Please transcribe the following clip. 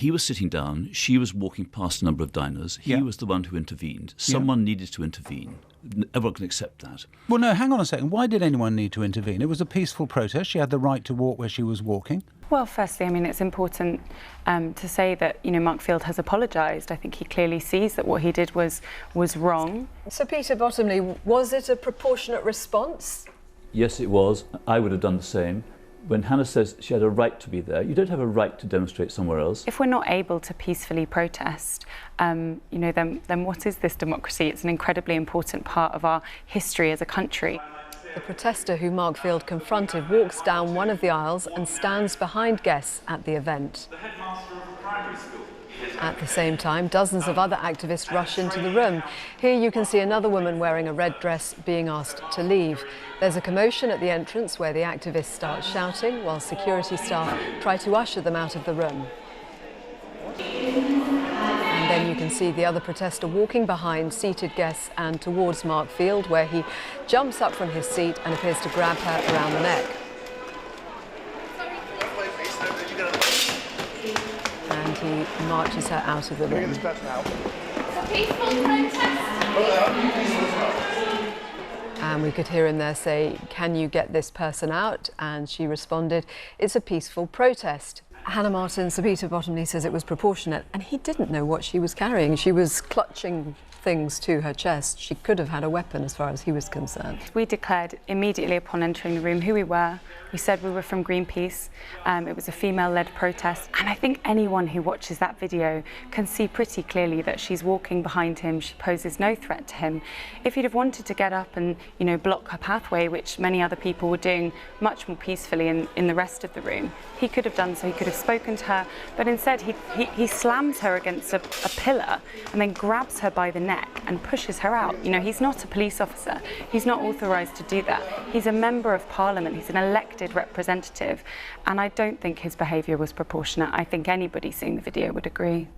He was sitting down, she was walking past a number of diners. He was the one who intervened. Someone needed to intervene. Everyone can accept that. Well, no, hang on a second. Why did anyone need to intervene? It was a peaceful protest. She had the right to walk where she was walking. Well, firstly, I mean, it's important to say that, you know, Mark Field has apologised. I think he clearly sees that what he did was wrong. So, Peter Bottomley, was it a proportionate response? Yes, it was. I would have done the same. When Hannah says she had a right to be there, you don't have a right to demonstrate somewhere else. If we're not able to peacefully protest, you know, then what is this democracy? It's an incredibly important part of our history as a country. The protester who Mark Field confronted walks down one of the aisles and stands behind guests at the event. At the same time, dozens of other activists rush into the room. Here you can see another woman wearing a red dress being asked to leave. There's a commotion at the entrance where the activists start shouting while security staff try to usher them out of the room. And then you can see the other protester walking behind seated guests and towards Mark Field, where he jumps up from his seat and appears to grab her around the neck. And he marches her out of the room. And we could hear him there say, "Can you get this person out?" And she responded, "It's a peaceful protest." Hannah Martin, Sir Peter Bottomley says it was proportionate, and he didn't know what she was carrying. She was clutching things to her chest. She could have had a weapon as far as he was concerned. We declared immediately upon entering the room who we were. We said we were from Greenpeace. It was a female-led protest. And I think anyone who watches that video can see pretty clearly that she's walking behind him. She poses no threat to him. If he'd have wanted to get up and, you know, block her pathway, which many other people were doing much more peacefully in the rest of the room, he could have done so. He could have spoken to her. But instead, he slams her against a pillar and then grabs her by the neck and pushes her out. You know, he's not a police officer. He's not authorised to do that. He's a member of Parliament. He's an elected representative. And I don't think his behaviour was proportionate. I think anybody seeing the video would agree.